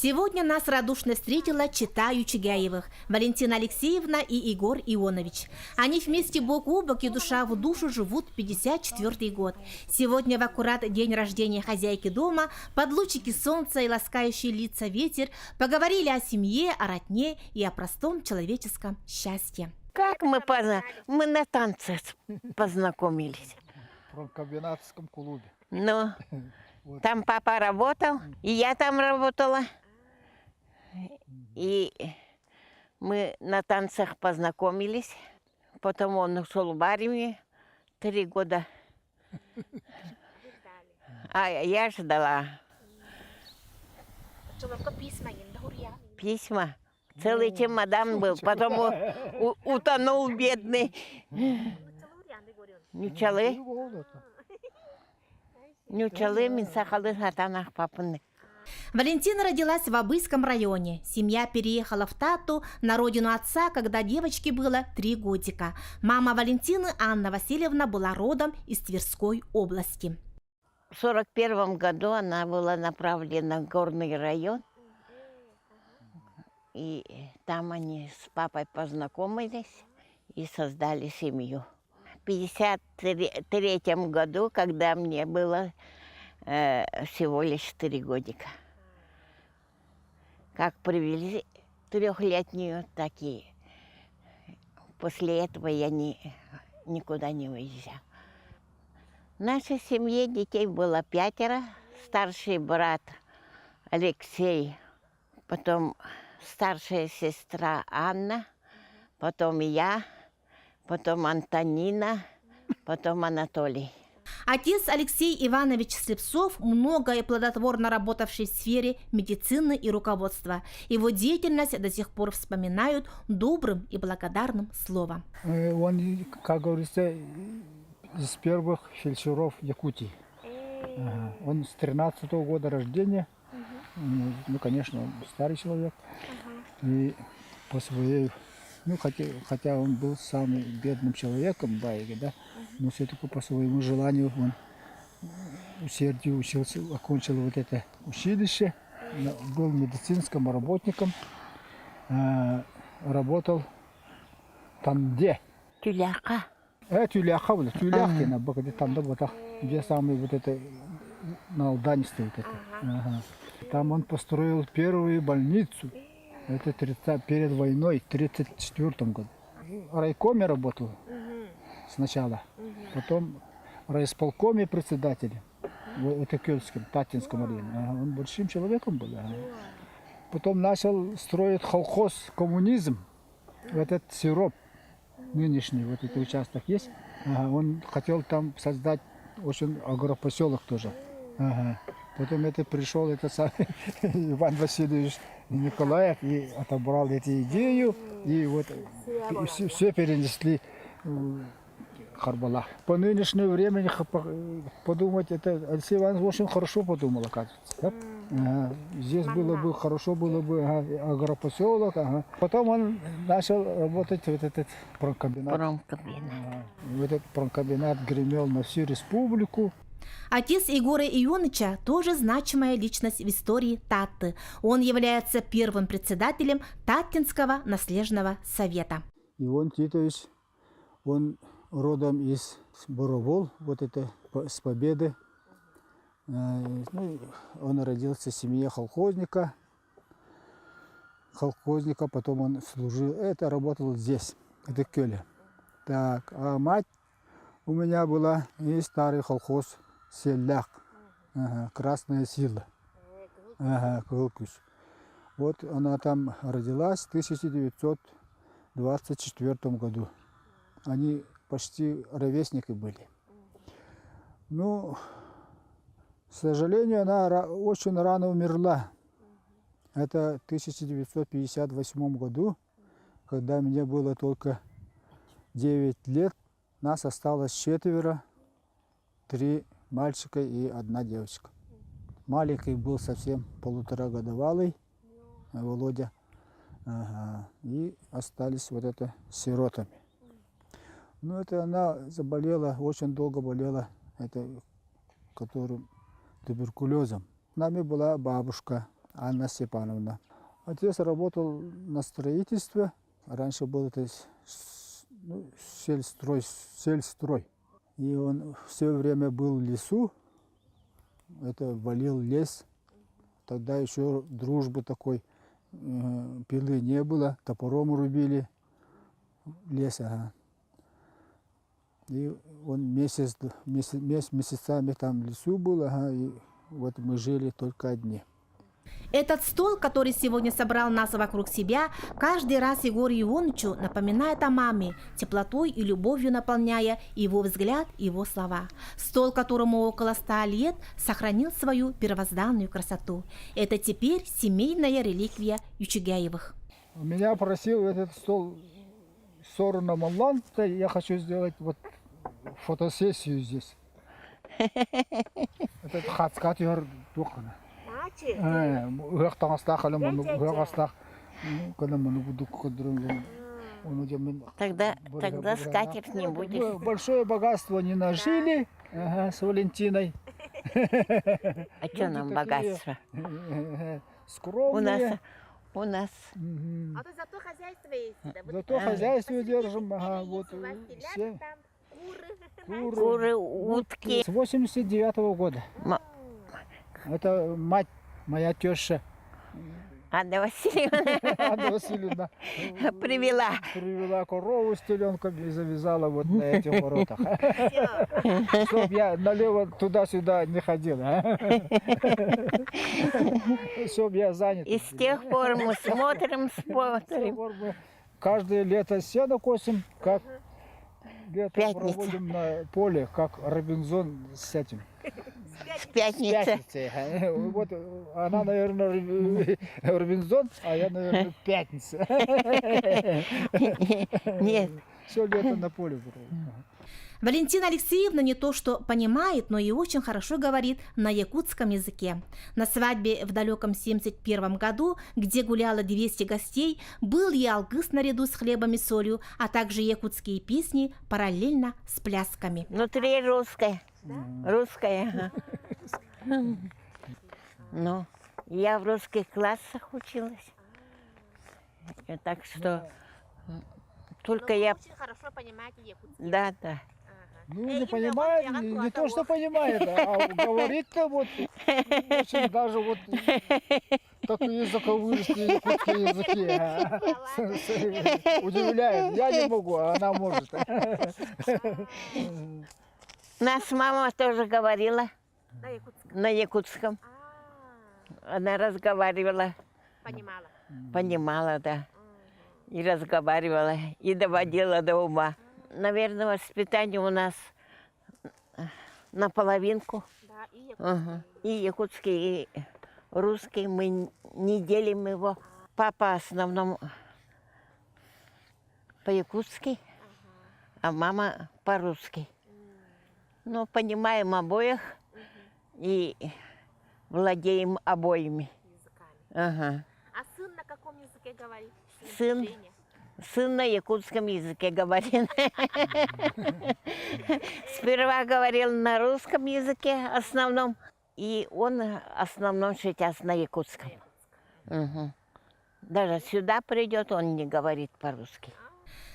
Сегодня нас радушно встретила чета Ючугяевых, Валентина Алексеевна и Егор Ионович. Они вместе бок о бок и душа в душу живут 54-й год. Сегодня в аккурат день рождения хозяйки дома, под лучики солнца и ласкающие лица ветер, поговорили о семье, о родне и о простом человеческом счастье. Как мы на танцах познакомились. В комбинатском клубе. Ну, там папа работал, и я там работала. И мы на танцах познакомились. Потом он ушел в армию 3 года. А я ждала. Письма. Целый чемодан был. Потом утонул бедный. Нючалы. Нючалы мин сахалы хатанах папаны. Валентина родилась в Абыйском районе. Семья переехала в Тату, на родину отца, когда девочке было 3 годика. Мама Валентины, Анна Васильевна, была родом из Тверской области. В 1941 году она была направлена в горный район. И там они с папой познакомились и создали семью. В 1953 году, когда мне было всего лишь 4 годика. Как привели 3-летнюю, так и после этого я никуда не выезжала. В нашей семье детей было 5. Старший брат Алексей, потом старшая сестра Анна, потом я, потом Антонина, потом Анатолий. Отец Алексей Иванович Слепцов, много и плодотворно работавший в сфере медицины и руководства. Его деятельность до сих пор вспоминают добрым и благодарным словом. Он, как говорится, из первых фельдшеров Якутии. Он с 13-го года рождения. Ну, конечно, он старый человек. И по своей, ну, хотя он был самым бедным человеком в Байге, да, но все-таки по своему желанию он усердию учился, окончил вот это училище, был медицинским работником, работал там где? Тюляха. Тюляха, Тюляхина, там, да, вот, где самый вот это, на Алдане стоит это. Там он построил первую больницу. Это перед войной, в 1934 году. В райкоме работал сначала, потом в райисполкоме председателем, в Этекельском, Татинском районе. Он большим человеком был. Потом начал строить колхоз «Коммунизм». Этот сироп, нынешний, вот этот участок есть. Он хотел там создать очень агропоселок тоже. Потом это пришел самый Иван Васильевич Николаев и отобрал эту идею, и вот все перенесли в Харбалах. По нынешнему времени подумать, это Алексей Иванович очень хорошо подумал, оказывается. Да? Здесь хорошо было бы агропоселок. Потом он начал работать вот этот промкомбинат. Этот промкомбинат гремел на всю республику. Отец Егора Ионыча тоже значимая личность в истории Татты. Он является первым председателем Таттинского наследного совета. Ион Титович, он родом из Боровол, вот это с Победы. Он родился в семье колхозника, потом он служил, работал здесь, это Кёле. Так, а мать у меня была и старый колхоз Селяк, Красная Сила. Вот она там родилась в 1924 году. Они почти ровесники были. Ну, к сожалению, она очень рано умерла. Это в 1958 году, когда мне было только 9 лет. Нас осталось 4, 3 мальчика и 1 девочка. Маленький был совсем 1,5-годовалый, Володя. И остались вот это сиротами. Ну, это она заболела, очень долго болела, которым туберкулезом. С нами была бабушка, Анна Степановна. Отец работал на строительстве. Раньше был это сельстрой. И он все время был в лесу. Это валил лес. Тогда еще дружбы такой, пилы не было, топором рубили лес. Ага. И он месяцами там в лесу был, ага, и вот мы жили только одни. Этот стол, который сегодня собрал нас вокруг себя, каждый раз Егору Ионовичу напоминает о маме, теплотой и любовью наполняя его взгляд и его слова. Стол, которому около 100 лет, сохранил свою первозданную красоту. Это теперь семейная реликвия Ючугяевых. Меня просил этот стол Сорна Маллан, я хочу сделать вот фотосессию здесь. Этот хацкат юр духана. Тогда скатерть не будет. Большое богатство не нажили, ага, с Валентиной. А что нам богатство? Скромные. У нас. А то зато хозяйство есть. Зато хозяйство держим, ага, вот все. Куры, утки. С 89-го года. Это мать, моя теща. Анна Васильевна Анна Васильевна привела корову с теленком и завязала вот на этих воротах. Чтоб я налево туда-сюда не ходил. Чтоб я занят. И с тех пор мы смотрим. Каждое лето сено косим, как лето Пятница. проводим на поле, как Робинзон с этим. С пятницы. Пятница. Вот она, наверное, Робинзон, а я, наверное, Пятница. Нет. Все лето на поле. Валентина Алексеевна не то что понимает, но и очень хорошо говорит на якутском языке. На свадьбе в далеком 1971 году, где гуляло 200 гостей, был и алгыс наряду с хлебом и солью, а также якутские песни параллельно с плясками. Внутри русская. Русская. Ну, я в русских классах училась. И так что только я... Очень хорошо понимаете якутский. Да. Ну, не понимает, не то, что понимает, а говорит-то вот очень даже вот такие языковые якутские языки. Удивляет. Я не могу, а она может. Нас мама тоже говорила На якутском. на якутском. Она разговаривала. Понимала, да. И разговаривала, и доводила до ума. Наверное, воспитание у нас наполовинку. Да, и Ага. И якутский, и русский. Мы не делим его. Папа в основном по-якутски, а мама по-русски. Но понимаем обоих и владеем обоими. языками. Ага. А сын на каком языке говорит? Сын на якутском языке говорит. Сперва говорил на русском языке основном, и он в основном сейчас на якутском. Угу. Даже сюда придет, он не говорит по-русски.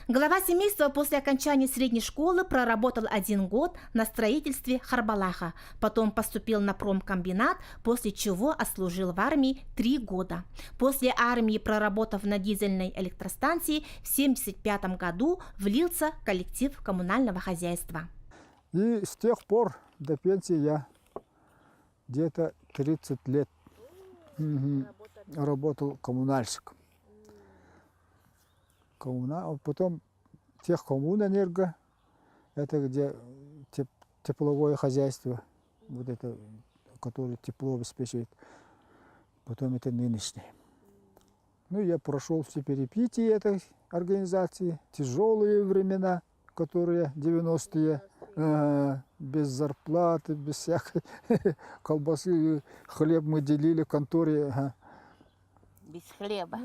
Глава семейства после окончания средней школы проработал 1 год на строительстве Харбалаха, потом поступил на промкомбинат, после чего отслужил в армии 3 года. После армии, проработав на дизельной электростанции, в 1975 году влился в коллектив коммунального хозяйства. И с тех пор до пенсии я где-то 30 лет работал коммунальщиком. Потом Техкоммунэнерго, это где тепловое хозяйство, вот это, которое тепло обеспечивает. Потом это нынешнее. Ну, я прошел все перипетии этой организации, тяжелые времена, которые 90-е, без зарплаты, без всякой колбасы, хлеб мы делили в конторе. Без хлеба.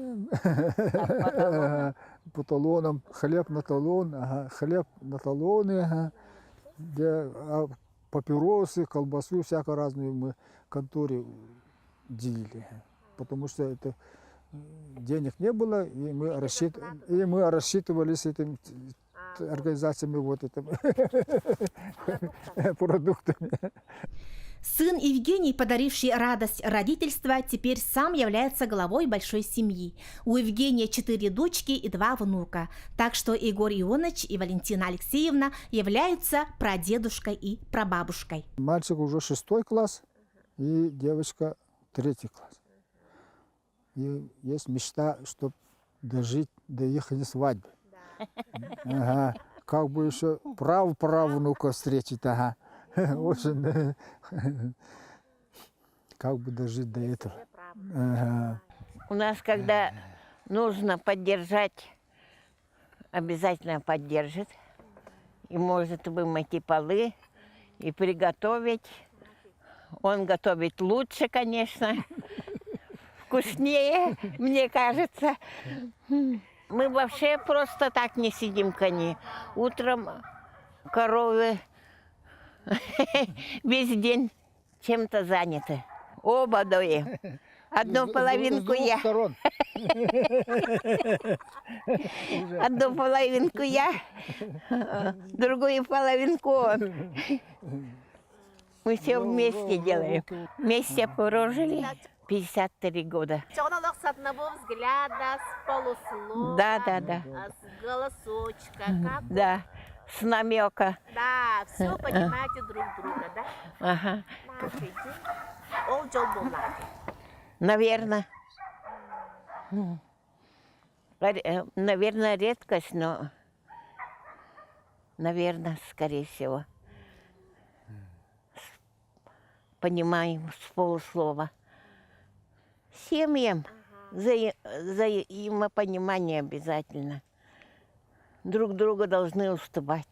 По талонам, хлеб на талон, хлеб на талоны, папиросы, колбасу всяко разную мы в конторе делили. потому что это денег не было, и мы рассчитывались с этими организациями вот этим продуктами. Сын Евгений, подаривший радость родительства, теперь сам является главой большой семьи. У Евгения 4 дочки и 2 внука. Так что Егор Ионыч и Валентина Алексеевна являются прадедушкой и прабабушкой. Мальчик уже 6 класс, и девочка 3 класс. И есть мечта, чтобы дожить до их свадьбы. Ага. Как бы еще правнука встретить, ага. Очень, как бы дожить до этого. Ага. У нас, когда нужно поддержать, обязательно поддержит. И может вымыть и полы, и приготовить. Он готовит лучше, конечно, вкуснее, мне кажется. Мы вообще просто так не сидим, кони. Утром коровы весь день чем-то заняты. Оба доим. Одну половинку я. Одну половинку я, другую половинку он. Мы все вместе делаем. Вместе прожили 53 года. Человек с одного взгляда, с полуслова, Да. с голосочка, Да, с намека. да, все понимаете друг друга, да? Ага. Ол жол болады. Наверное. Наверное, редкость, но, наверное, скорее всего. Понимаем с полуслова. Семьям взаимопонимание обязательно. Друг друга должны уступать.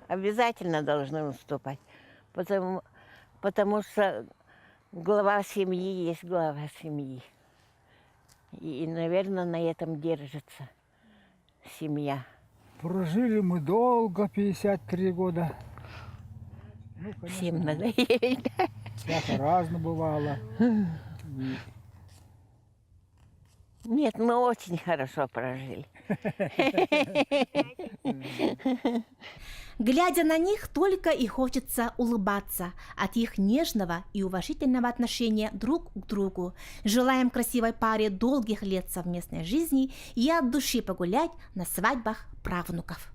Обязательно должны уступать. Потому что глава семьи есть глава семьи. И, наверное, на этом держится семья. Прожили мы долго, 53 года. Ну, конечно, Всем надоели, да? всяко разно бывало. И Нет, мы очень хорошо прожили. Глядя на них, только и хочется улыбаться от их нежного и уважительного отношения друг к другу. Желаем красивой паре долгих лет совместной жизни и от души погулять на свадьбах правнуков.